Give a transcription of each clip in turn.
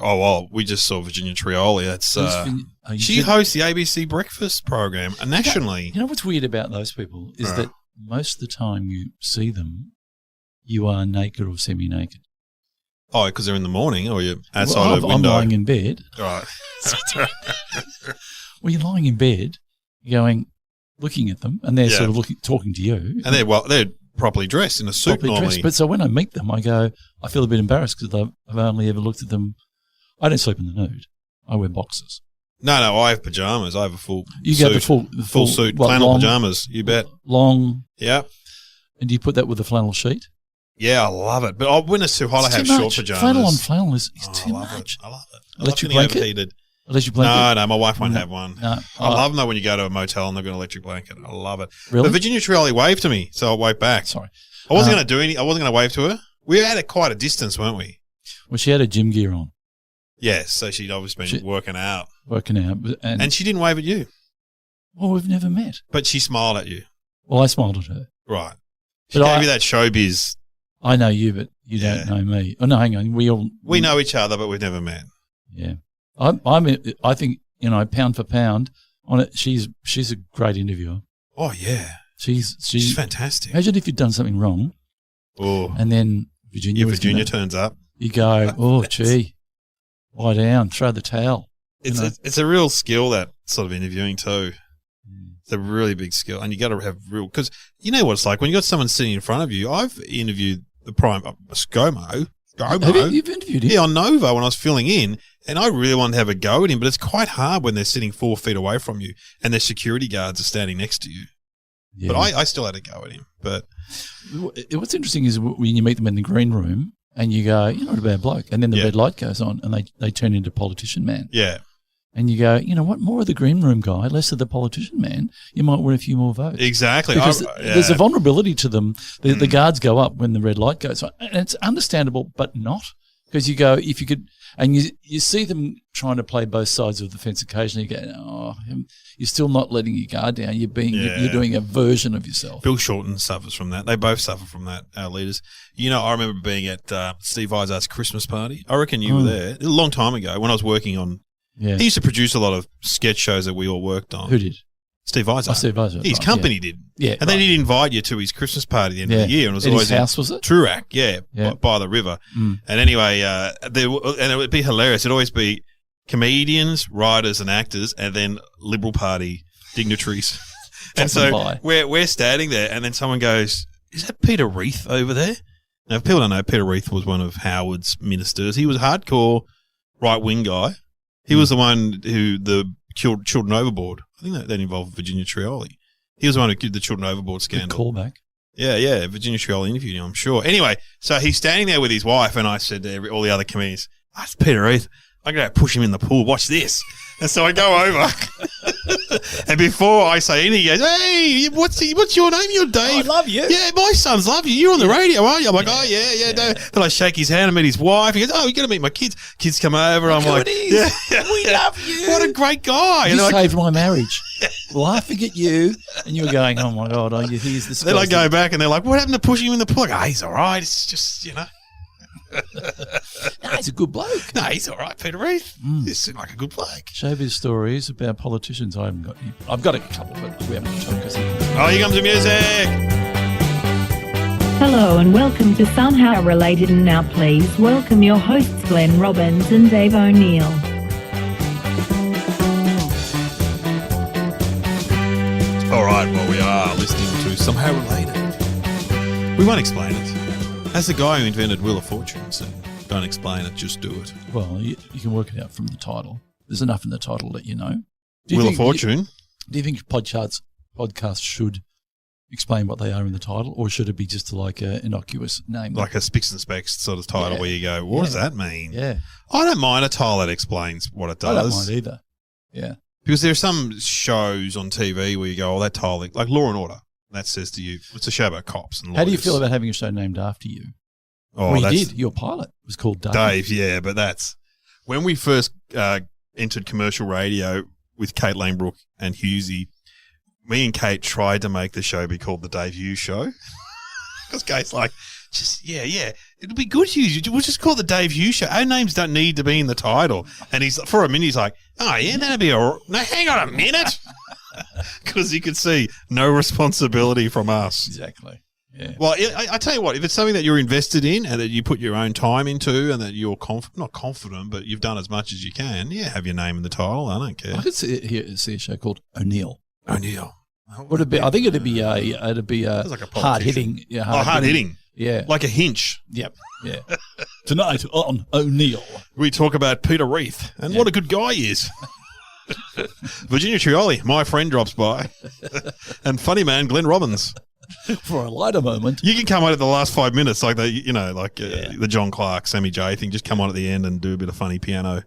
Oh, well, we just saw Virginia Trioli. That's she hosts the ABC breakfast program nationally. You know what's weird about those people is that most of the time you see them, you are naked or semi-naked. Oh, because they're in the morning, or you're outside of the window. I'm lying in bed. Right. Well, you're lying in bed, looking at them, and they're sort of talking to you. And they're properly dressed in a suit normally. But so when I meet them, I feel a bit embarrassed because I've only ever looked at them. I don't sleep in the nude. I wear boxers. No, I have pajamas. I have a full suit. Get the full suit, flannel pajamas, you bet. Long. Yeah. And do you put that with a flannel sheet? Yeah, I love it. But when it's too hot, I have short pajamas. Flannel on flannel is too much. I love it. Electric blanket? Overheated. Electric blanket? No, my wife won't have one. No. I love them though when you go to a motel and they've got an electric blanket. I love it. Really? But Virginia Trioli waved to me, so I waved back. Sorry. I wasn't going to do I wasn't going to wave to her. We had quite a distance, weren't we? Well, she had her gym gear on. Yes, so she'd obviously been working out. And she didn't wave at you. Well, we've never met. But she smiled at you. Well, I smiled at her. Right. She gave you that showbiz. I know you, but you don't know me. Oh, no, hang on. We know each other, but we've never met. Yeah. I think, pound for pound on it, she's a great interviewer. Oh, yeah. She's fantastic. Imagine if you'd done something wrong. Oh. And then Virginia turns up. You go, gee, lie down, throw the towel. It's a real skill, that sort of interviewing too. It's a really big skill, and you got to have because you know what it's like when you got someone sitting in front of you. I've interviewed the prime ScoMo. You've interviewed him? Yeah, on Nova when I was filling in, and I really wanted to have a go at him, but it's quite hard when they're sitting 4 feet away from you and their security guards are standing next to you. Yeah. But I still had a go at him. But what's interesting is when you meet them in the green room and you go, you're not a bad bloke, and then the red light goes on and they turn into politician man. Yeah. And you go, you know what, more of the green room guy, less of the politician man, you might win a few more votes. Exactly. Because there's a vulnerability to them. The guards go up when the red light goes on. And it's understandable, but not. Because you go, if you could, and you see them trying to play both sides of the fence occasionally, you go, you're still not letting your guard down. You're doing a version of yourself. Bill Shorten suffers from that. They both suffer from that, our leaders. I remember being at Steve Izaard's Christmas party. I reckon you were there a long time ago when I was working on. Yeah. He used to produce a lot of sketch shows that we all worked on. Who did? Steve Izaard. Steve Izaard. His company did. Yeah. And then he'd invite you to his Christmas party at the end of the year. And it was at always his house, was it? Truac, by the river. Mm. And anyway, and it would be hilarious. It'd always be comedians, writers and actors, and then Liberal Party dignitaries. And so we're standing there, and then someone goes, "Is that Peter Reith over there?" Now, if people don't know, Peter Reith was one of Howard's ministers. He was a hardcore right-wing guy. He was the one who killed Children Overboard. I think that involved Virginia Trioli. He was the one who killed the Children Overboard scandal. Good callback. Yeah. Virginia Trioli interviewed him, I'm sure. Anyway, so he's standing there with his wife, and I said to all the other comedians, "That's Peter Reith. I'm going to push him in the pool. Watch this." And so I go over, and before I say anything, he goes, "Hey, what's your name? You're Dave." I love you. Yeah, my sons love you. You're on the radio, aren't you? I'm like, "Oh, yeah. Then I shake his hand and meet his wife. He goes, "Oh, you're going to meet my kids." Kids come over. I'm like, "Yeah, we love you. What a great guy." You saved my marriage. Laughing at you, and you were going, "Oh, my God, he's this." Then I go back, and they're like, "What happened to pushing him in the pool?" I go, "He's all right. It's just, No, he's a good bloke. No, he's all right, Peter Reith. He seems like a good bloke. Showbiz stories about politicians. I haven't got any. I've got a couple, but we haven't got time. Oh, here comes the music. Hello and welcome to Somehow Related, and now please welcome your hosts Glenn Robbins and Dave O'Neill. All right, well, we are listening to Somehow Related. We won't explain it. As the guy who invented Wheel of Fortune said, don't explain it, just do it. Well, you can work it out from the title. There's enough in the title that you know. Wheel of Fortune? Do you think podcasts should explain what they are in the title, or should it be just like an innocuous name? Like a Spicks and Specks sort of title where you go, what does that mean? Yeah. I don't mind a title that explains what it does. I don't mind either. Yeah. Because there are some shows on TV where you go, oh, that title, like Law and Order. That says to you, it's a show about cops and lawyers. How do you feel about having a show named after you? Oh, well, you did. Your pilot was called Dave. Dave, yeah, but that's when we first entered commercial radio with Kate Langbrook and Hughesy. Me and Kate tried to make the show be called the Dave Hughes Show because Kate's like, Yeah. It'll be good, Hughes. We'll just call it the Dave Hughes Show. Our names don't need to be in the title. And he's for a minute, he's like, oh, yeah, that'd be all right. No, hang on a minute. Because you could see no responsibility from us. Exactly. Yeah. Well, I tell you what, if it's something that you're invested in and that you put your own time into and that you're not confident, but you've done as much as you can, have your name in the title. I don't care. I could see a show called O'Neill. O'Neill. Would it be? I think it'd be a like a hard hitting. Yeah, hard hitting. Yeah, like a hinch. Yep. Yeah. Tonight on O'Neill, we talk about Peter Reith and what a good guy he is. Virginia Trioli, my friend, drops by, and funny man Glenn Robbins. For a lighter moment, you can come on at the last 5 minutes, like the John Clark, Sammy J thing. Just come on at the end and do a bit of funny piano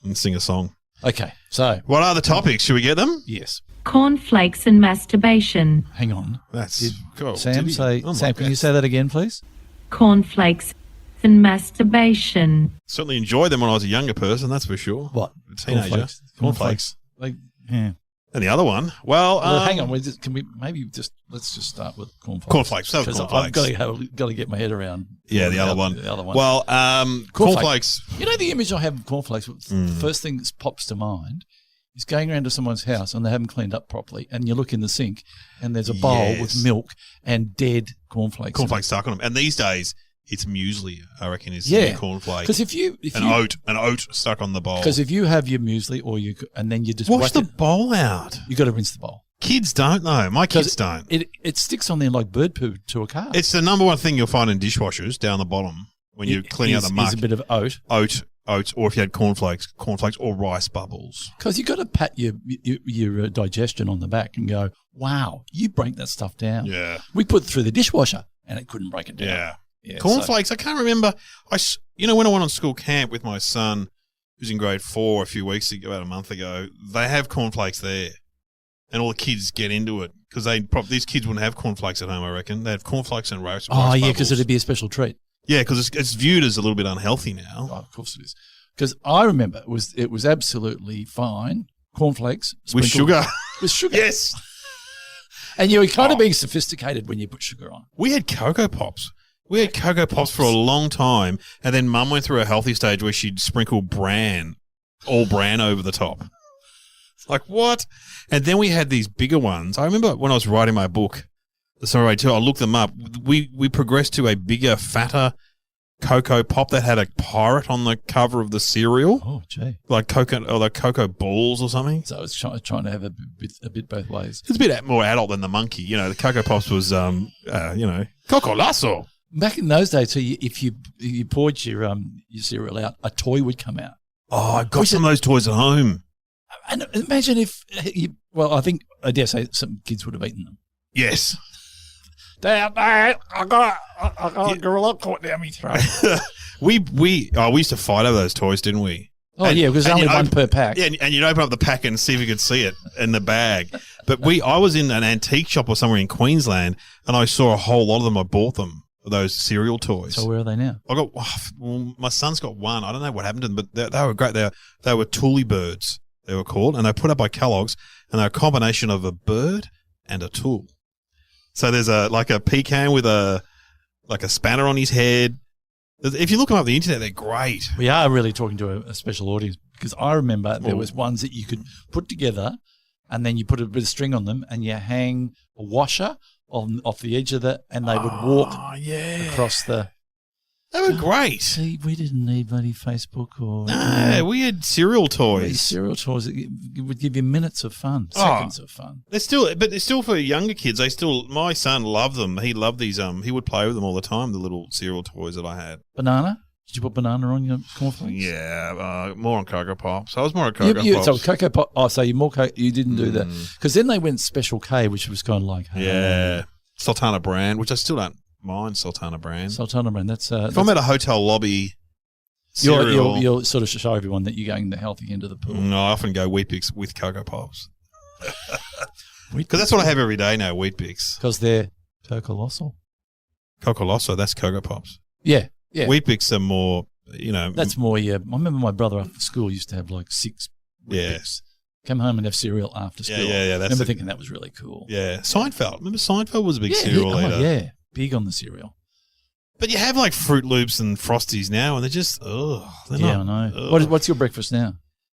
and sing a song. Okay, so what are the topics? Should we get them? Yes. Cornflakes and masturbation. Hang on. That's cool. Sam, Sam, can you say that again, please? Cornflakes and masturbation. Certainly enjoyed them when I was a younger person, that's for sure. What? A teenager. Cornflakes. Yeah. And the other one, well, hang on. Let's just start with cornflakes. Cornflakes. So cornflakes. I've got to get my head around. Yeah, the other one. Well, cornflakes. You know the image I have of cornflakes. The first thing that pops to mind is going around to someone's house and they haven't cleaned up properly, and you look in the sink and there's a bowl with milk and dead cornflakes. Cornflakes stuck on them. And these days, it's muesli, I reckon, is the cornflake. Because an oat stuck on the bowl. Because if you have your muesli and then you just wash the bowl out. You got to rinse the bowl. Kids don't though. My kids don't. It sticks on there like bird poo to a car. It's the number one thing you'll find in dishwashers down the bottom when you're cleaning out the muck. Is a bit of oats, or if you had cornflakes or rice bubbles. Because you got to pat your digestion on the back and go, wow, you break that stuff down. Yeah. We put it through the dishwasher and it couldn't break it down. Yeah. Cornflakes, I can't remember. When I went on school camp with my son, who's in grade 4 a few weeks ago, about a month ago, they have cornflakes there. And all the kids get into it because these kids wouldn't have cornflakes at home, I reckon. They have cornflakes and rice bubbles. Because it'd be a special treat. Yeah, because it's viewed as a little bit unhealthy now. Oh, of course it is. Because I remember it was absolutely fine. Cornflakes. With sugar. With sugar. Yes. And you were kind of being sophisticated when you put sugar on. We had Cocoa Pops. We had Cocoa Pops for a long time, and then Mum went through a healthy stage where she'd sprinkle all bran over the top. It's like, what? And then we had these bigger ones. I remember when I was writing my book, sorry, too, I looked them up. We progressed to a bigger, fatter Cocoa Pop that had a pirate on the cover of the cereal. Oh, gee. Like Cocoa Balls or something. So I was trying to have a bit both ways. It's a bit more adult than the monkey. The Cocoa Pops was, Coco Lasso. Back in those days, so if you poured your cereal out, a toy would come out. Oh, I got some of those toys at home. And imagine if I dare say some kids would have eaten them. Yes. Dad, I got a gorilla caught down my throat. we used to fight over those toys, didn't we? Oh, yeah, because only one per pack. Yeah, and you'd open up the pack and see if you could see it in the bag. But I was in an antique shop or somewhere in Queensland, and I saw a whole lot of them. I bought them. Those cereal toys. So where are they now? My son's got one. I don't know what happened to them, but they were great. They were Thule birds, they were called, and they were put up by Kellogg's, and they're a combination of a bird and a tool. So there's a pecan with a spanner on his head. If you look them up on the internet, they're great. We are really talking to a special audience because I remember there was ones that you could put together, and then you put a bit of string on them, and you hang a washer off the edge of that, and they would walk across the... They were great. See, we didn't need bloody Facebook or... No, we had cereal toys. Cereal toys that would give you minutes of fun, seconds of fun. They're still for younger kids. My son loved them. He loved these. He would play with them all the time, the little cereal toys that I had. Banana? Did you put banana on your cornflakes? Yeah, more on Cocoa Pops. I was more on Cocoa Pops. So Cocoa Pop. Oh, so you didn't do that because then they went Special K, which was kind of like Sultana brand, which I still don't mind. Sultana brand. That's if I'm at a hotel lobby, cereal, you'll sort of show everyone that you're going the healthy end of the pool. No, I often go Wheat Bix with Cocoa Pops because that's what I have every day now. Wheat Bix because they're Cocoa Losso. That's Cocoa Pops. Yeah. Yeah. Wheat Bix are more, That's more, I remember my brother after school used to have like 6 Wheat Bix. Come home and have cereal after school. Yeah. I remember thinking that was really cool. Yeah. Seinfeld. Remember Seinfeld was a big cereal eater? Yeah. Big on the cereal. But you have like Fruit Loops and Frosties now, and they're just I know. What's your breakfast now?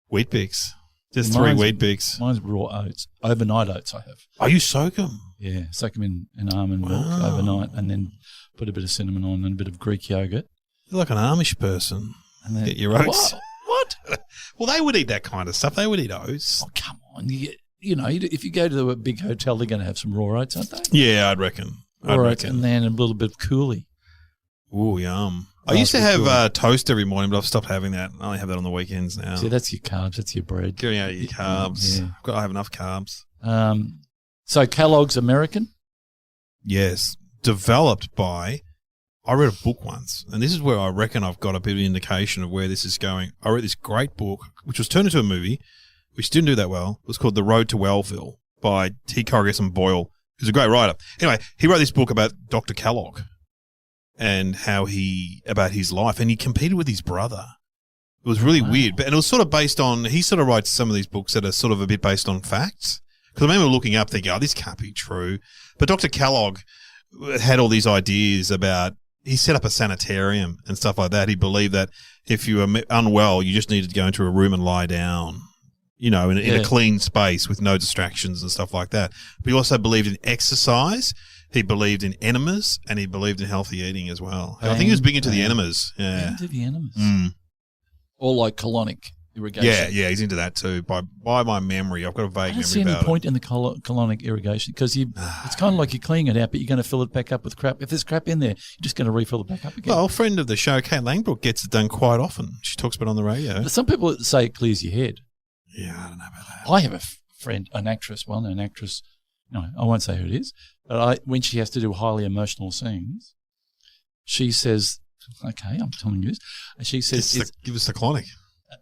Wheat Bix. Just 3 Wheat Bix. Mine's raw oats, overnight oats. I have. Oh, you soak them? Yeah, soak them in almond milk overnight, and then put a bit of cinnamon on and a bit of Greek yogurt. You're like an Amish person. And then, get your oats. What? Well, they would eat that kind of stuff. They would eat oats. Oh, come on. If you go to a big hotel, they're going to have some raw oats, aren't they? Yeah, I'd reckon. Raw oats, and then a little bit of coulis. Ooh, yum. I used to have toast every morning, but I've stopped having that. I only have that on the weekends now. See, that's your carbs. That's your bread. Getting out of your carbs. Yeah. I've got to have enough carbs. So Kellogg's American? Yes. Developed by... I read a book once, and this is where I reckon I've got a bit of indication of where this is going. I read this great book, which was turned into a movie, which didn't do that well. It was called The Road to Wellville by T. Corrigan and Boyle, who's a great writer. Anyway, he wrote this book about Dr. Kellogg and about his life, and he competed with his brother. It was really weird, and it was sort of based on, he sort of writes some of these books that are sort of a bit based on facts. Because I remember looking up thinking, this can't be true. But Dr. Kellogg had all these ideas about, he set up a sanitarium and stuff like that. He believed that if you were unwell, you just needed to go into a room and lie down, in a clean space with no distractions and stuff like that. But he also believed in exercise. He believed in enemas, and he believed in healthy eating as well. I think he was big into the enemas. Yeah. Into the enemas. Or like colonic irrigation. Yeah, he's into that too. By my memory, I've got a vague memory about it. I don't see any point in the colonic irrigation because it's kind of like you're cleaning it out, but you're going to fill it back up with crap. If there's crap in there, you're just going to refill it back up again. Well, a friend of the show, Kate Langbrook, gets it done quite often. She talks about it on the radio. But some people say it clears your head. Yeah, I don't know about that. I have a friend, an actress, well-known actress. No, I won't say who it is. But when she has to do highly emotional scenes, she says, "Okay, I'm telling you this." And she says, "Give us the colonic."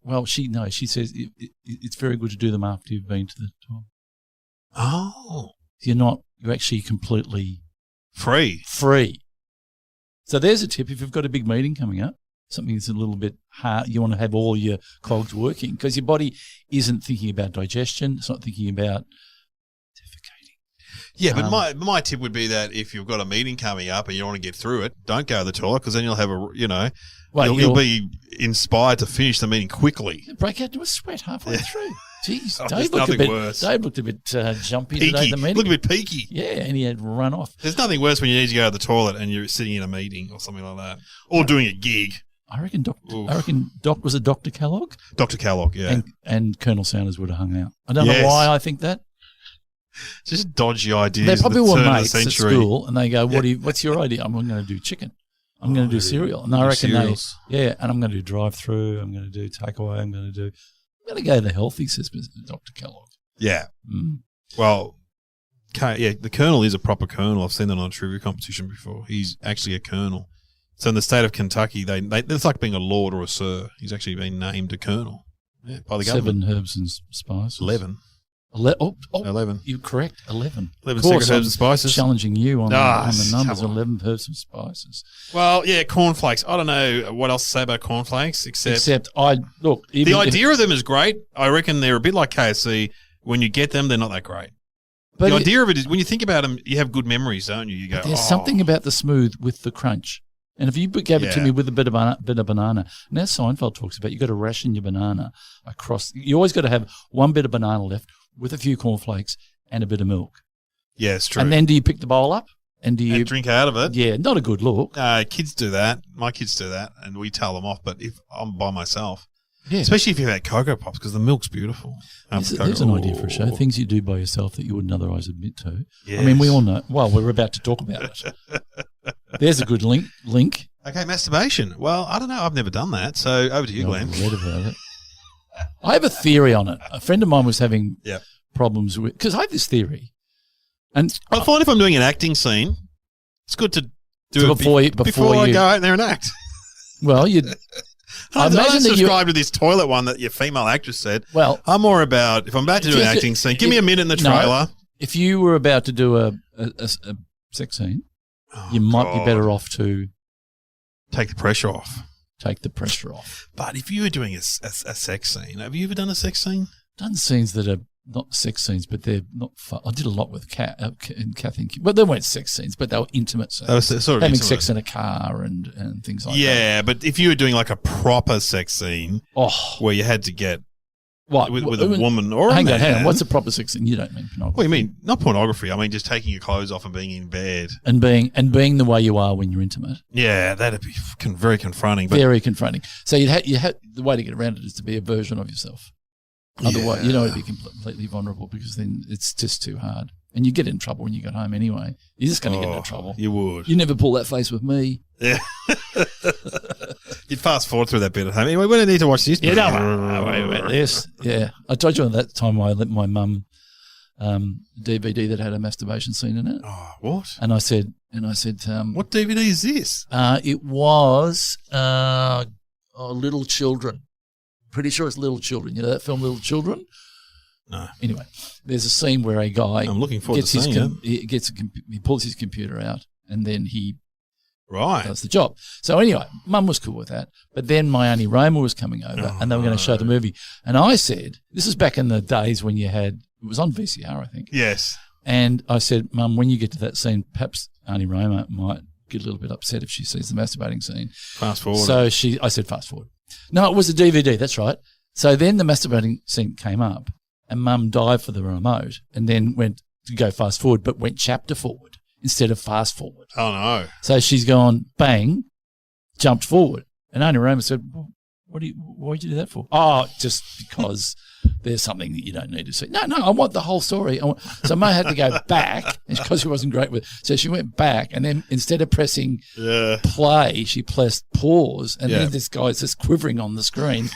Well, she says it's very good to do them after you've been to the toilet. Oh, you're actually completely free. So there's a tip if you've got a big meeting coming up. Something that's a little bit hard. You want to have all your cogs working because your body isn't thinking about digestion. It's not thinking about defecating. Yeah, but my tip would be that if you've got a meeting coming up and you want to get through it, don't go to the toilet because then you'll have you'll be inspired to finish the meeting quickly. Break out into a sweat halfway through. Jeez, Dave looked a bit jumpy peaky. Today. The meeting. Look a bit peaky. Yeah, and he had run off. There's nothing worse when you need to go to the toilet and you're sitting in a meeting or something like that, or doing a gig. I reckon was it Dr. Kellogg? Dr. Kellogg, yeah. And Colonel Sanders would have hung out. I don't know why I think that. Just dodgy ideas. They probably were mates at century. School, and they go, "What's your idea?" I'm going to do chicken. I'm going to do cereal, and I reckon and I'm going to do drive-through. I'm going to do takeaway. I'm going to go the healthy systems, Dr. Kellogg. Yeah. Well, the Colonel is a proper Colonel. I've seen that on a trivia competition before. He's actually a Colonel. So in the state of Kentucky, it's like being a lord or a sir. He's actually been named a Colonel by the government. 7 herbs and spices. 11. 11. You're correct. 11. 11 secret herbs and spices. Challenging you on the numbers. 11 herbs and spices. Well, yeah, cornflakes. I don't know what else to say about cornflakes except the idea of them is great. I reckon they're a bit like KFC. When you get them, they're not that great. But the idea of it is when you think about them, you have good memories, don't you? You go, there's something about the smooth with the crunch. And if you gave it to me with a bit of banana, and as Seinfeld talks about, you've got to ration your banana across. You always got to have one bit of banana left with a few cornflakes and a bit of milk. Yeah, it's true. And then do you pick the bowl up? And do you drink out of it? Yeah, not a good look. Kids do that. My kids do that, and we tell them off. But if I'm by myself, yeah. Especially if you've had Cocoa Pops, because the milk's beautiful. There's an idea for a show. Things you do by yourself that you wouldn't otherwise admit to. Yes. I mean, we all know. Well, we're about to talk about it. There's a good link. Okay, masturbation. Well, I don't know. I've never done that. So over to you, Glenn. I've read about it. I have a theory on it. A friend of mine was having problems with... Because I have this theory. And I find if I'm doing an acting scene, it's good to do it before I go out there and act. Well, I don't subscribe to this toilet one that your female actress said. Well, I'm more about, if I'm about to do an acting scene, give me a minute in the trailer. If you were about to do a sex scene, you might be better off to... Take the pressure off. But if you were doing a sex scene, have you ever done a sex scene? Done scenes that are not sex scenes, but they're not fun. I did a lot with Kathy and Kim. Well, they weren't sex scenes, but they were intimate scenes. That was sort of having intimate. sex in a car and things like that. Yeah, but if you were doing like a proper sex scene where you had to get what with a woman or hang a on, man. what's a proper sex scene? You don't mean pornography. What do you mean? Not pornography. I mean just taking your clothes off and being in bed. And being the way you are when you're intimate. Yeah, that'd be very confronting. But Very confronting. So you had the way to get around it is to be a version of yourself. Otherwise, you don't want to be completely vulnerable because then it's just too hard. And you get in trouble when you get home anyway. You're just going to get into trouble. You would. You never pull that face with me. Yeah. You'd fast forward through that bit at home. Anyway, we don't need to watch this. You don't wait about this. Yeah. I told you at that time I let my mum DVD that had a masturbation scene in it. Oh, what? And I said, what DVD is this? It was Little Children. Pretty sure it's Little Children. You know that film, Little Children? No. Anyway, there's a scene where a guy I'm looking forward to seeing it. He pulls his computer out and then he Right. does the job. So anyway, Mum was cool with that. But then my Auntie Roma was coming over and they were going to show the movie. And I said, this is back in the days when it was on VCR, I think. Yes. And I said, Mum, when you get to that scene, perhaps Auntie Roma might get a little bit upset if she sees the masturbating scene. Fast forward. So I said, fast forward. No, it was a DVD. That's right. So then the masturbating scene came up and Mum dived for the remote and then went to go fast forward, but went chapter forward instead of fast forward. Oh, no. So she's gone, bang, jumped forward. And Auntie Roma said, well, why'd you do that for? Oh, just because there's something that you don't need to see. No, I want the whole story. So Mo had to go back because she wasn't great with it. So she went back and then instead of pressing play, she pressed pause and then this guy's just quivering on the screen,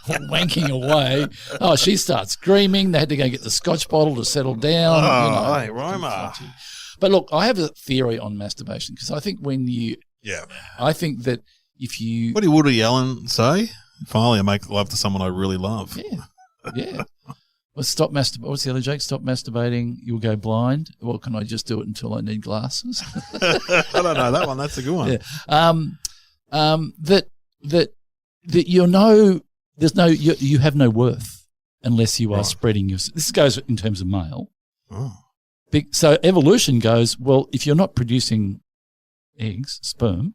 wanking away. Oh, she starts screaming. They had to go get the scotch bottle to settle down. Oh, hey, Roma. But look, I have a theory on masturbation because I think I think that if you... What did Woody Allen say? Finally, I make love to someone I really love. Yeah. Well, stop masturbating. What's the other joke? Stop masturbating, you'll go blind. Well, can I just do it until I need glasses? I don't know that one. That's a good one. Yeah. That you have no worth unless you are spreading your... This goes in terms of male. Oh. So evolution goes, well, if you're not producing eggs, sperm,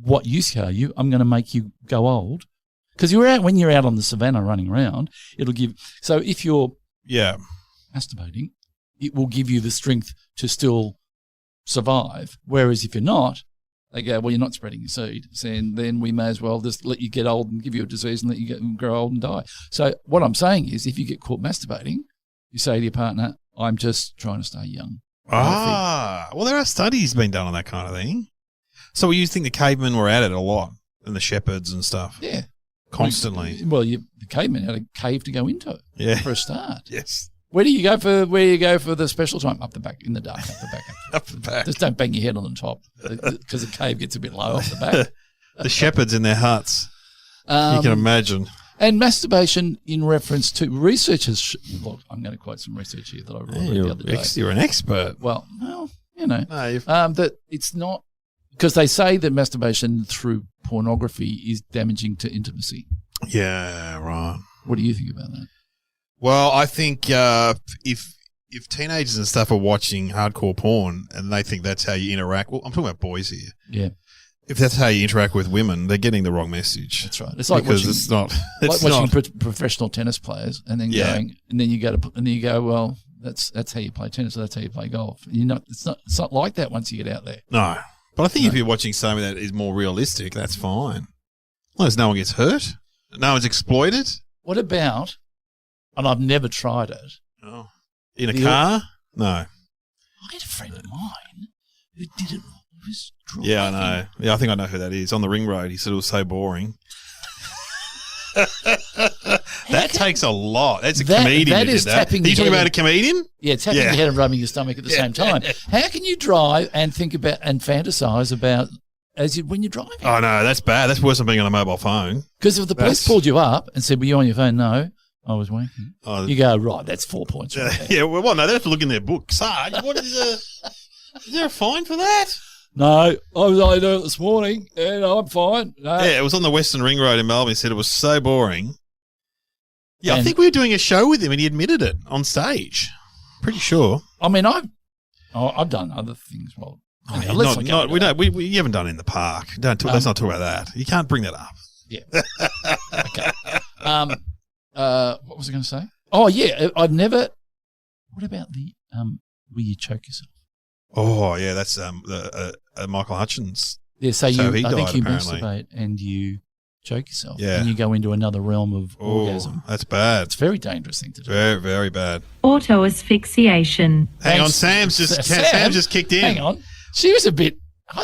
what use are you? I'm going to make you go old. Because when you're out on the savannah running around, it'll give. So if you're masturbating, it will give you the strength to still survive. Whereas if you're not, they go, well, you're not spreading your seed. And then we may as well just let you get old and give you a disease and let you grow old and die. So what I'm saying is, if you get caught masturbating, you say to your partner, I'm just trying to stay young. Well, there are studies being done on that kind of thing. So you think the cavemen were at it a lot, and the shepherds and stuff? Yeah. Constantly. Well, the cavemen had a cave to go into for a start. Yes. Where do you go for the special time? Up the back, in the dark, up the back. Up the back. Just don't bang your head on the top because the cave gets a bit low off the back. The shepherds in their huts. You can imagine. And masturbation in reference to researchers. Look, I'm going to quote some research here that I read the other day. You're an expert. Well, you know, that it's not. Because they say that masturbation through pornography is damaging to intimacy. Yeah, right. What do you think about that? Well, I think if teenagers and stuff are watching hardcore porn and they think that's how you interact, well, I'm talking about boys here. Yeah. If that's how you interact with women, they're getting the wrong message. That's right. It's like watching professional tennis players and then you go, well, that's how you play tennis, or that's how you play golf. It's not like that once you get out there. No. But I think if you're watching something that is more realistic, that's fine. As long as no one gets hurt, no one's exploited. What about, and I've never tried it. Oh. In a car? No. I had a friend of mine who did it. He was driving. Yeah, I know. Yeah, I think I know who that is. On the ring road, he said it was so boring. That takes a lot. That's a comedian that who is did that. Are you talking about a comedian? Yeah, tapping your head and rubbing your stomach at the same time. How can you drive and think about and fantasize about when you're driving? Oh, no, that's bad. That's worse than being on a mobile phone. Because if the police pulled you up and said, were you on your phone? No, I was wanking. Oh, you go, right, that's 4 points. Right yeah, well, no, they have to look in their book. Sarge, is there a fine for that? No, I was only doing it this morning, and I'm fine. No. Yeah, it was on the Western Ring Road in Melbourne. He said it was so boring. Yeah, I think we were doing a show with him and he admitted it on stage. Pretty sure. I mean, I've done other things. Well, anyway, you haven't done it in the park. Let's not talk about that. You can't bring that up. Yeah. Okay. What was I going to say? Oh, yeah. I've never. What about the where you choke yourself? Oh, yeah. That's Michael Hutchins. Yeah. So I think you apparently. masturbate and you choke yourself. Yeah. And you go into another realm of orgasm. That's bad. It's a very dangerous thing to do. Very, very bad. Auto asphyxiation. Hang on, Sam just kicked in. Hang on. She was a bit.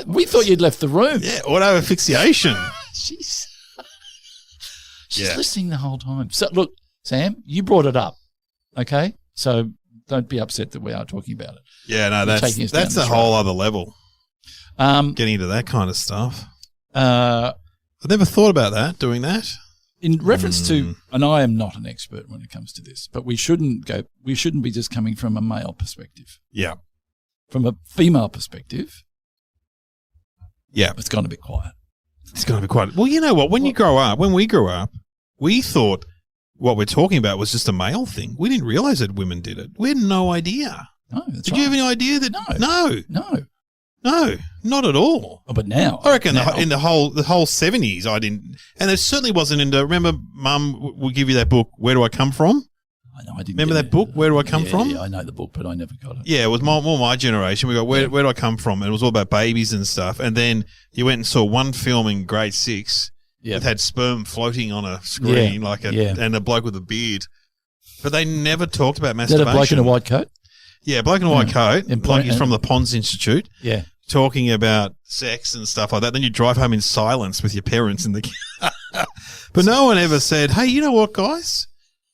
We thought you'd left the room. Yeah, auto asphyxiation. She's listening the whole time. So look, Sam, you brought it up. Okay, so don't be upset that we are talking about it. Yeah, no, that's a whole other level. Getting into that kind of stuff. I've never thought about that, doing that. In reference to, and I am not an expert when it comes to this, but we shouldn't be just coming from a male perspective. Yeah. From a female perspective, yeah, it's gone a bit quiet. It's going to be quiet. Well, you know what? When we grew up, we thought what we're talking about was just a male thing. We didn't realize that women did it. We had no idea. No, that's Did you have any idea that? No, not at all. Oh, but now, I reckon in the whole 70s, I didn't, and it certainly wasn't into. Remember, Mum would give you that book, Where Do I Come From? I know, I didn't. Remember that book, Where Do I Come From? Yeah, I know the book, but I never got it. Yeah, it was more my generation. We got Where Do I Come From? And it was all about babies and stuff. And then you went and saw one film in grade 6 that had sperm floating on a screen, and a bloke with a beard. But they never talked about masturbation. Is that a bloke in a white coat? Yeah, bloke in a white coat. Like he's from the Pons Institute. Yeah. Talking about sex and stuff like that. Then you drive home in silence with your parents in the car. But no one ever said, hey, you know what, guys?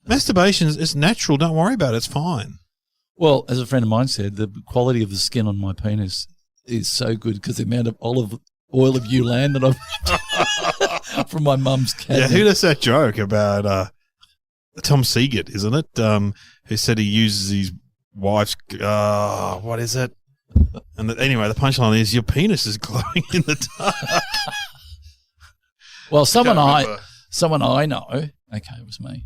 Masturbation is natural. Don't worry about it. It's fine. Well, as a friend of mine said, the quality of the skin on my penis is so good because the amount of olive oil of Ulan that I've from my mum's cabinet. Yeah, who does that joke about Tom Seagate, isn't it? Who said he uses his wife's what is it? And anyway, the punchline is your penis is glowing in the dark. Well, someone I know, okay, it was me.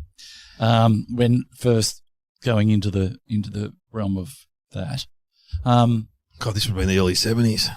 When first going into the realm of that, God, this would be in the early 70s.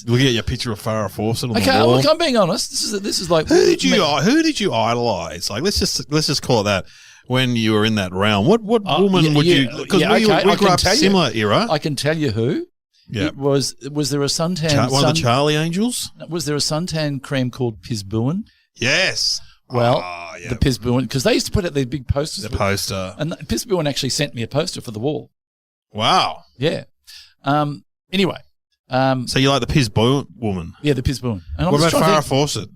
Looking at your picture of Farrah Fawcett on the wall. Look, I'm being honest. This is like who did you idolize? Like let's just call it that. When you were in that realm, what woman would you? Because we grew up similar era. I can tell you who. Yeah. Was there a suntan? One of the Charlie Angels? Was there a suntan cream called Pisbuin? Yes. Well, the Pisbuin, because they used to put out these big posters. The poster. And Pisbuin actually sent me a poster for the wall. Wow. Yeah. Anyway. So you like the Pisbuin woman? Yeah, the Pisbuin. And what about Farrah Fawcett?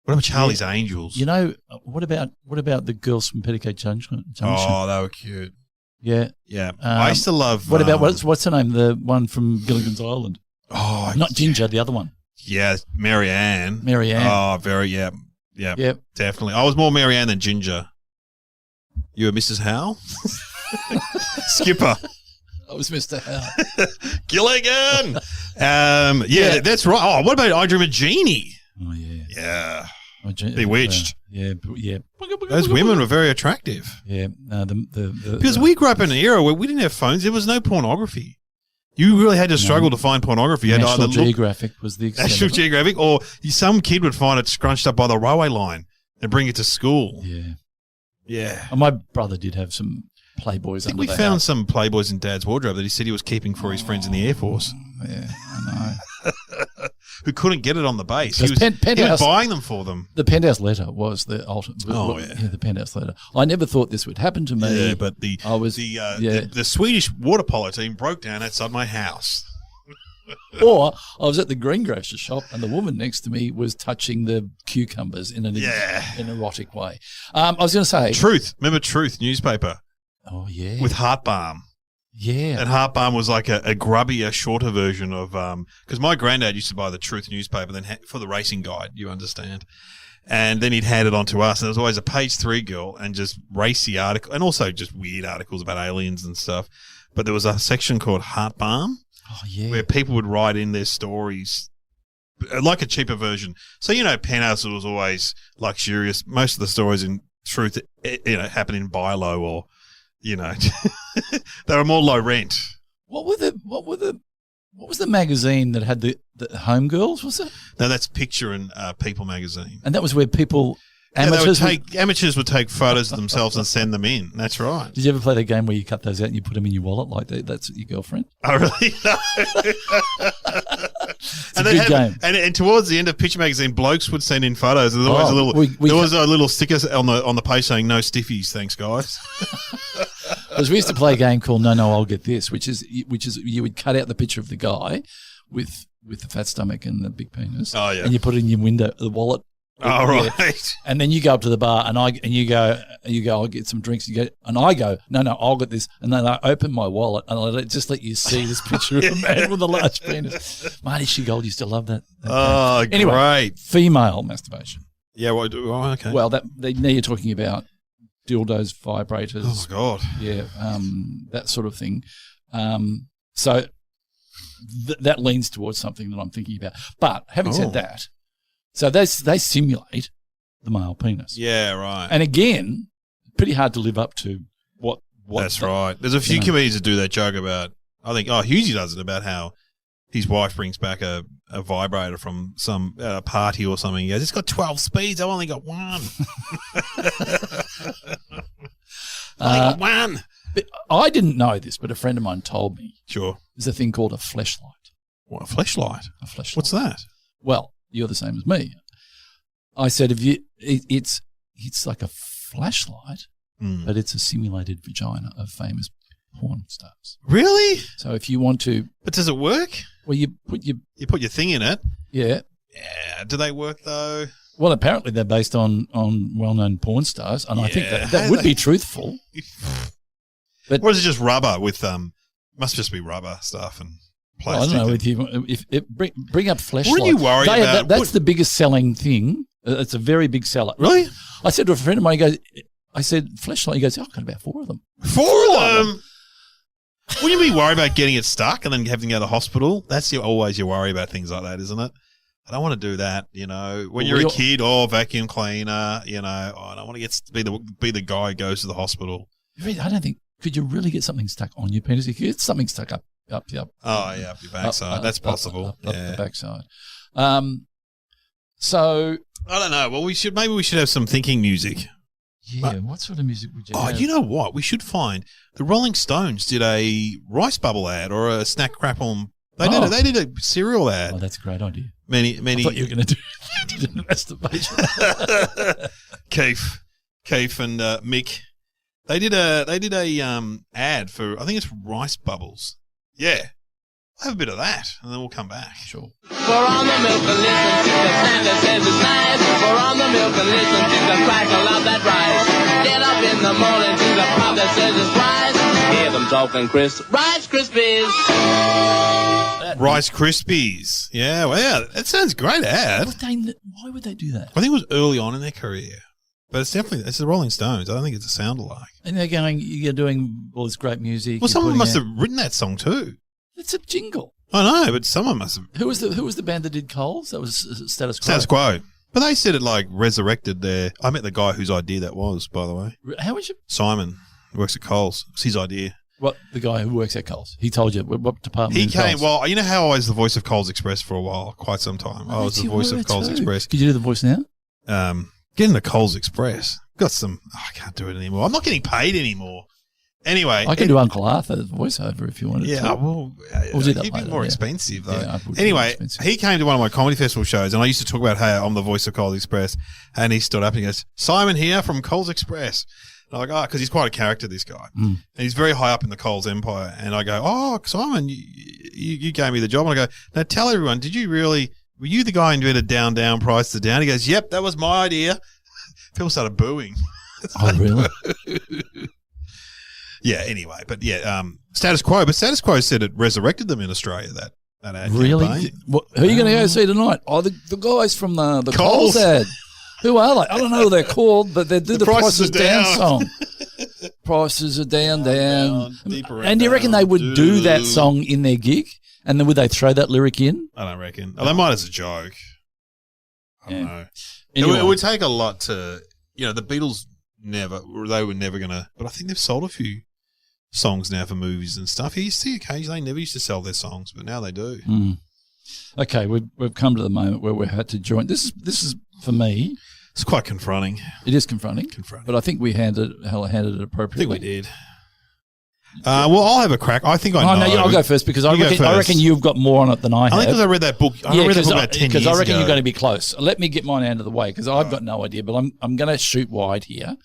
What about Charlie's Angels? You know, what about the girls from Petticoat Junction? Oh, they were cute. Yeah. Yeah. I used to love... What about, what's her name? The one from Gilligan's Island. Oh. Not Ginger, the other one. Yeah, Mary Ann. Oh, very, yeah. Yeah, definitely. I was more Mary Ann than Ginger. You were Mrs. Howe? Skipper. I was Mr. Howe. Gilligan! That's right. Oh, what about I Dream of Jeannie? Oh, yeah. Yeah. Bewitched. Yeah. Those women were very attractive. Yeah. Because we grew up in an era where we didn't have phones. There was no pornography. You really had to struggle to find pornography. You had National Geographic was the extent. National Geographic, or some kid would find it scrunched up by the railway line and bring it to school. Yeah. Yeah. And my brother did have some Playboys. I think we found some Playboys in Dad's wardrobe that he said he was keeping for his friends in the Air Force. Yeah, I know. Who couldn't get it on the base. He was buying them for them. The Penthouse Letter was the ultimate. The Penthouse Letter. I never thought this would happen to me. Yeah, but the Swedish water polo team broke down outside my house. Or I was at the greengrocer shop and the woman next to me was touching the cucumbers in an erotic way. I was going to say... Truth. Remember Truth newspaper? Oh, yeah. With Heart Balm. Yeah. And Heart Balm was like a grubbier, shorter version of... Because my granddad used to buy the Truth newspaper then for the racing guide, you understand. And then he'd hand it on to us. And there was always a page 3 girl and just racy article, and also just weird articles about aliens and stuff. But there was a section called Heart Balm. Oh, yeah. Where people would write in their stories, like a cheaper version. So, Penthouse was always luxurious. Most of the stories in truth, happen in Bilo or, they were more low rent. What was the magazine that had the Homegirls, was it? No, that's Picture and People magazine. And that was where people, amateurs would take photos of themselves and send them in. That's right. Did you ever play the game where you cut those out and you put them in your wallet like that's your girlfriend? Oh, really? No. It's a good game. And towards the end of Picture magazine, blokes would send in photos. There was a little sticker on the page saying, "No stiffies, thanks, guys." Because we used to play a game called No, I'll Get This, which is you would cut out the picture of the guy with the fat stomach and the big penis. Oh, yeah. And you put it in your window, the wallet. Oh, right. And then you go up to the bar and you go, I'll get some drinks. And I go, no, I'll get this. And then I open my wallet and I just let you see this picture of a man with a large penis. Marty Shigold used to love that. Oh, anyway, great. Female masturbation. Yeah, okay. Well, now you're talking about dildos, vibrators. Oh, my God. Yeah, that sort of thing. So that leans towards something that I'm thinking about. But having said that, so they simulate the male penis. Yeah, right. And again, pretty hard to live up to what That's right. There's a few comedians that do that joke about, I think, Husey does it, about how his wife brings back a vibrator from some party or something. He goes, it's got 12 speeds. I've only got one. I got one. But I didn't know this, but a friend of mine told me. Sure. There's a thing called a fleshlight. What, a fleshlight? A fleshlight. What's that? Well, you're the same as me. I said, it's like a flashlight, but it's a simulated vagina of famous porn stars. Really? So if you want to, but does it work? Well, you put your thing in it. Yeah. Yeah. Do they work though? Well, apparently they're based on well-known porn stars, and I think that would be truthful. But or is it just rubber with must just be rubber stuff and plastic? I don't know. If bring up fleshlight. What are you worried about? That's the biggest selling thing. It's a very big seller. Really? I said to a friend of mine, I said fleshlight. He goes, I've got about 4 of them. 4 of them? Wouldn't you be worried about getting it stuck and then having to go to the hospital? That's always your worry about things like that, isn't it? I don't want to do that, When you're a kid, vacuum cleaner, I don't want to be the guy who goes to the hospital. I don't think. Could you really get something stuck on your penis? You could get something stuck up. Oh, yeah, up your backside. That's possible. Up the backside. So I don't know. Well, maybe we should have some thinking music. Yeah, what sort of music would you have? You know what? We should find the Rolling Stones did a rice bubble ad or a snack crackle. They did a cereal ad. Oh, that's a great idea. Many. I thought you were going to do masturbation. Keith and Mick. They did a ad for, I think it's rice bubbles. Yeah. I'll have a bit of that and then we'll come back. Sure. Pour on the milk and listen to the sound that says it's nice. Pour on the milk and listen to the crackle of that rice. Get up in the morning to the pop that says it's rice. Hear them talking Rice Krispies. Rice Krispies. Yeah, well, that sounds great ad. Why would they do that? I think it was early on in their career. But it's the Rolling Stones. I don't think it's a sound-alike. And they're you're doing all this great music. Well, someone must have written that song too. It's a jingle. I know, but someone must have. Who was the band that did Coles? That was Status Quo. Status Quo. But they said it resurrected their. I met the guy whose idea that was, by the way. How was you? Simon, who works at Coles. It's his idea. What, the guy who works at Coles? He told you what department? He came. Coles? Well, you know how I was the voice of Coles Express for a while, quite some time. I was the voice of Coles Express. Could you do the voice now? Get into Coles Express. Got some. I can't do it anymore. I'm not getting paid anymore. Anyway, I can do Uncle Arthur's voiceover if you wanted to. Yeah, well, we'll do that it'd later, be more expensive though. Yeah, anyway, he came to one of my comedy festival shows, and I used to talk about how I'm the voice of Coles Express, and he stood up and he goes, "Simon here from Coles Express." And I'm like, because he's quite a character, this guy, and he's very high up in the Coles empire. And I go, "Oh, Simon, you gave me the job." And I go, "Now tell everyone, were you the guy who invented down, prices down?" He goes, "Yep, that was my idea." People started booing. Oh, really? Yeah, anyway, but Status Quo. But Status Quo said it resurrected them in Australia, that ad. Really? Who are you going to go see tonight? Oh, the guys from the Coles ad. Who are they? I don't know who they're called, but they do the Prices Down song. Prices are down. And do you reckon they would do that song in their gig? And then would they throw that lyric in? I don't reckon. Oh, they might as a joke. I don't know. Anyway. It would take a lot to, the Beatles they were never going to, but I think they've sold a few songs now for movies and stuff. You see occasionally, they never used to sell their songs, but now they do. Mm. Okay, we've come to the moment where we've had to join. This is for me. It's quite confronting. It is confronting. But I think we handled it appropriately. I think we did. Well, I'll have a crack. I think I know. No, I'll go first because I reckon you've got more on it than I have. I think because I read that book. I read that book about 10 years ago. Because I reckon you're going to be close. Let me get mine out of the way because I've got no idea, but I'm going to shoot wide here.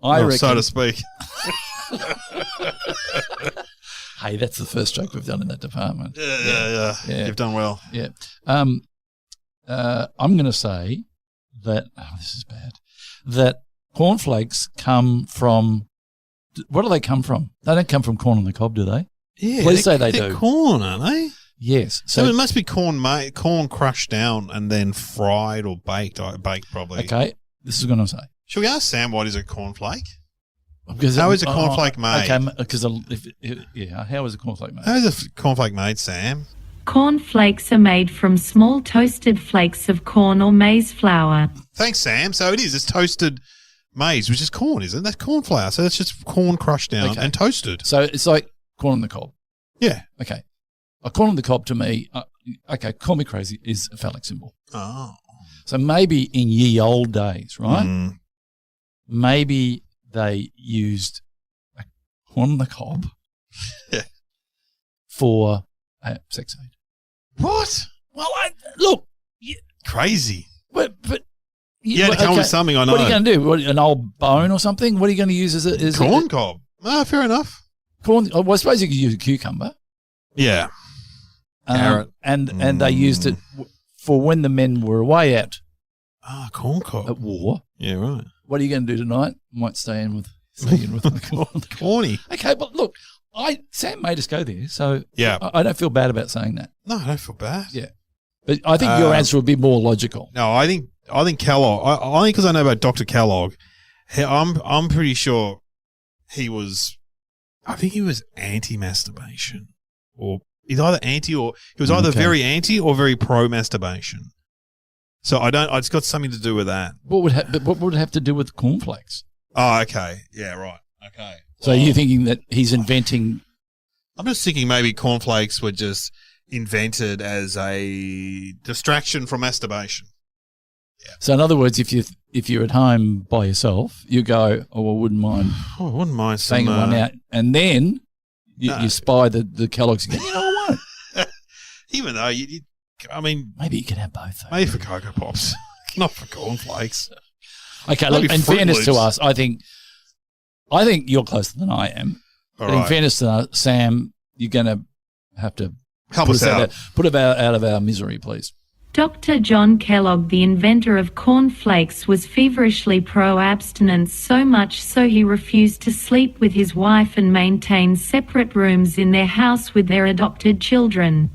I reckon, so to speak. Hey, that's the first joke we've done in that department. Yeah. You've done well. Yeah. I'm going to say that this is bad. That cornflakes come from. Where do they come from? They don't come from corn on the cob, do they? Yeah. Please say they they're do. Corn, aren't they? Yes. So it must be corn crushed down and then fried or baked. Baked probably. Okay. This is what I'm going to say. Should we ask Sam what is a cornflake? How is a cornflake made? Okay, because how is a cornflake made? How is a cornflake made, Sam? Cornflakes are made from small toasted flakes of corn or maize flour. Thanks, Sam. So it is. It's toasted maize, which is corn, isn't it? That's corn flour. So that's just corn crushed down and toasted. So it's like corn on the cob. Yeah. Okay. A corn on the cob to me, call me crazy, is a phallic symbol. Oh. So maybe in ye old days, right? Maybe they used a corn on the cob for sex aid. What? Well, look. Crazy. But you had to come with something, I know. What are you going to do? An old bone or something? What are you going to use as a corn cob? Fair enough. Corn. Well, I suppose you could use a cucumber. Yeah. Carrot. And they used it for when the men were away at corn cob. At war. Yeah, right. What are you going to do tonight? Might stay in with the corn. Corny. Okay, but look, Sam made us go there, so yeah. I don't feel bad about saying that. No, I don't feel bad. Yeah. But I think your answer would be more logical. No, I think Kellogg. I think because I know about Dr. Kellogg, I'm pretty sure he was. I think he was anti-masturbation, or he's either anti or he was either very anti or very pro-masturbation. So it's got something to do with that. What would it have to do with cornflakes? Oh, okay. Yeah, right. Okay. So you're thinking that he's inventing? I'm just thinking maybe cornflakes were just invented as a distraction from masturbation. Yeah. So in other words, if you're at home by yourself, you go, I wouldn't mind. I wouldn't mind banging one out, and then you spy the Kellogg's again. You know, I won't. Even though I mean, maybe you can have both. Though. Maybe for Cocoa Pops, not for cornflakes. Okay, look, in fairness to us, I think you're closer than I am. But in fairness to Sam, you're going to have to help us out. Put us out of our misery, please. Dr. John Kellogg, the inventor of cornflakes, was feverishly pro-abstinence, so much so he refused to sleep with his wife and maintain separate rooms in their house with their adopted children.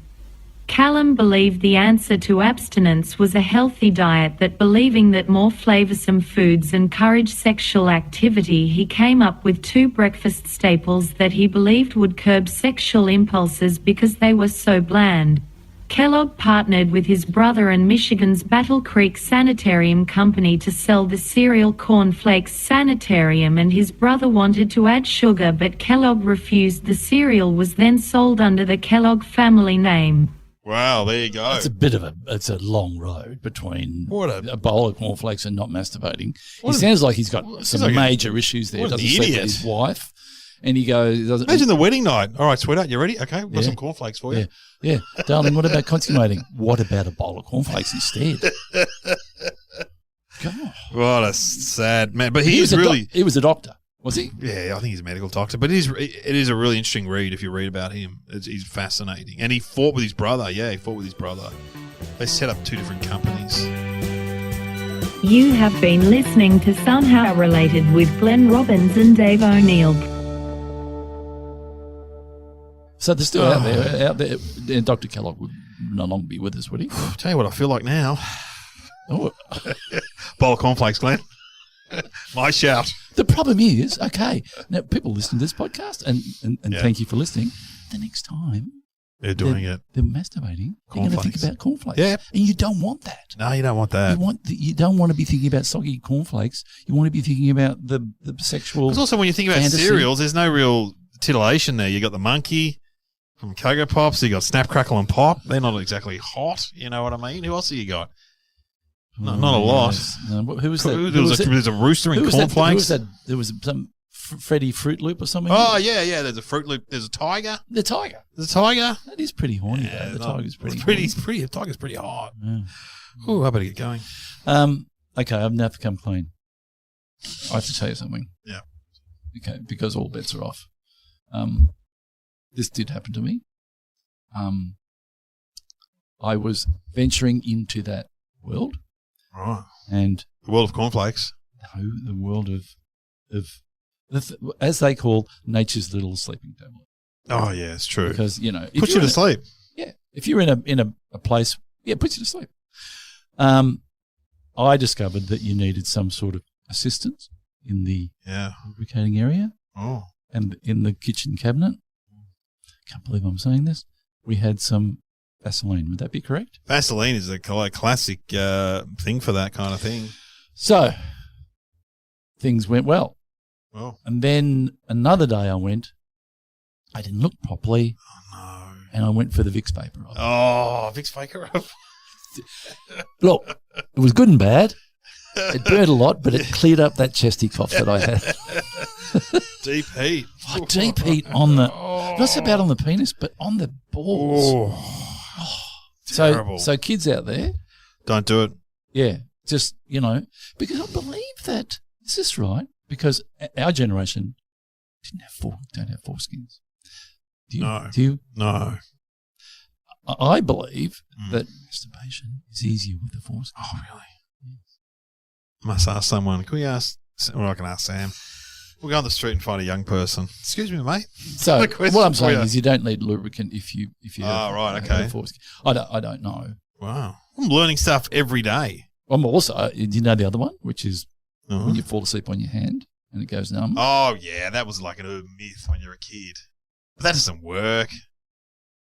Callum believed the answer to abstinence was a healthy diet, that believing that more flavoursome foods encourage sexual activity, he came up with 2 breakfast staples that he believed would curb sexual impulses because they were so bland. Kellogg partnered with his brother and Michigan's Battle Creek Sanitarium Company to sell the cereal Cornflakes Sanitarium, and his brother wanted to add sugar, but Kellogg refused. The cereal was then sold under the Kellogg family name. Wow, there you go. It's a long road between a bowl of cornflakes and not masturbating. He sounds like he's got some major issues there. Doesn't sleep with his wife. And he goes... Imagine the wedding night. All right, sweetheart, you ready? Okay, we've got some cornflakes for you. Yeah. Darling, what about consummating? What about a bowl of cornflakes instead? God. What a sad man. But he was a doctor, was he? Yeah, I think he's a medical doctor. But it is a really interesting read if you read about him. He's fascinating. And he fought with his brother. Yeah, he fought with his brother. They set up 2 different companies. You have been listening to Somehow Related with Glenn Robbins and Dave O'Neill. So they're still out there. And Dr. Kellogg would no longer be with us, would he? I'll tell you what I feel like now. Oh. Bowl of cornflakes, Glenn. My shout. The problem is, okay, now people listen to this podcast, and thank you for listening. The next time They're doing it. They're masturbating. They're going to think about cornflakes. Yeah. And you don't want that. No, you don't want that. You don't want to be thinking about soggy cornflakes. You want to be thinking about the sexual. Because also when you think about fantasy. cereals, there's no real titillation there. You got the monkey from Cocoa Pops. You got Snap, Crackle, and Pop. They're not exactly hot. You know what I mean? Who else have you got? Not a lot. No, who was that? There's a rooster in cornflakes. Who was that? There was some Freddy Fruit Loop or something. Oh yeah. There's a Fruit Loop. There's a tiger. The tiger. There's a tiger. That is pretty horny. Though. The tiger's pretty. The tiger's pretty hot. Yeah. Oh, I better get going. Okay, I've now become clean. I have to tell you something. Yeah. Okay, because all bets are off. This did happen to me. I was venturing into that world. Right. And the world of cornflakes. No, the world of as they call nature's little sleeping tablet. Oh yeah, it's true. Because puts you to sleep. Yeah, if you're in a place, it puts you to sleep. I discovered that you needed some sort of assistance in the lubricating area. Oh, and in the kitchen cabinet. Can't believe I'm saying this. We had some Vaseline. Would that be correct? Vaseline is a classic thing for that kind of thing. So things went well. Oh. And then another day I didn't look properly. Oh, no. And I went for the Vicks Vapor Rub. Oh, Vicks Vapor Rub. Look, it was good and bad. It burnt a lot, but it cleared up that chesty cough that I had. Deep heat. Oh, deep heat on the, not so bad on the penis, but on the balls. Terrible. So kids out there. Don't do it. Yeah. Just, because I believe that, is this right? Because our generation don't have foreskins. Do you? No. Do you? No. I believe that masturbation is easier with the foreskin. Oh, really? Yes. Must ask someone. Can we ask? Well, I can ask Sam. We'll go on the street and find a young person. Excuse me, mate. So what I'm saying is you don't need lubricant if you right, okay. have a foreskin. I don't know. Wow. I'm learning stuff every day. I'm also, do you know the other one, which is when you fall asleep on your hand and it goes numb? Oh, yeah. That was like an urban myth when you're a kid. But that doesn't work.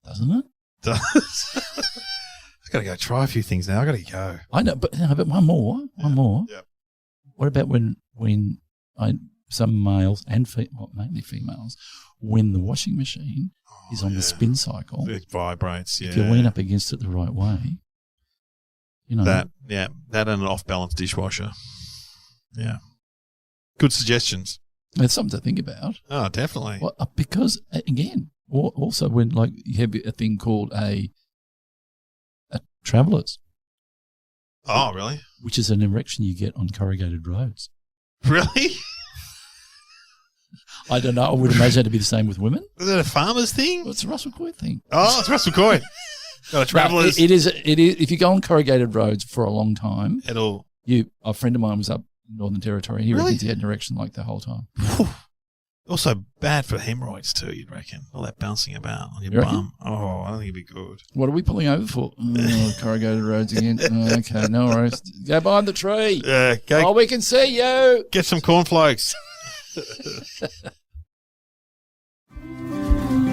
Doesn't it? I've got to go try a few things now. I've got to go. I know, but one more. Yep. What about when some males and mainly females, when the washing machine is on the spin cycle, it vibrates. Yeah, if you lean up against it the right way, that and an off-balance dishwasher. Yeah, good suggestions. It's something to think about. Oh, definitely. Well, because again, also when you have a thing called a traveller's. Oh, really? Which is an erection you get on corrugated roads. Really? I don't know. I would imagine it'd be the same with women. Is it a farmer's thing? Well, it's a Russell Coy thing. Oh, it's Russell Coy. Got a traveller's. It is. If you go on corrugated roads for a long time, a friend of mine was up in Northern Territory. He reckons he had an erection like the whole time. Also bad for hemorrhoids too, you'd reckon. All that bouncing about on your bum. Oh, I don't think it'd be good. What are we pulling over for? Corrugated roads again. Okay, no worries. Go behind the tree. We can see you. Get some cornflakes.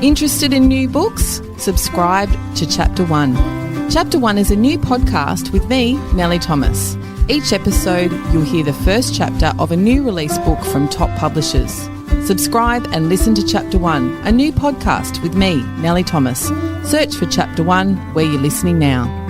Interested in new books? Subscribe to Chapter 1. Chapter 1 is a new podcast with me, Nellie Thomas. Each episode, you'll hear the first chapter of a new release book from top publishers. Subscribe and listen to Chapter 1, a new podcast with me, Nellie Thomas. Search for Chapter 1 where you're listening now.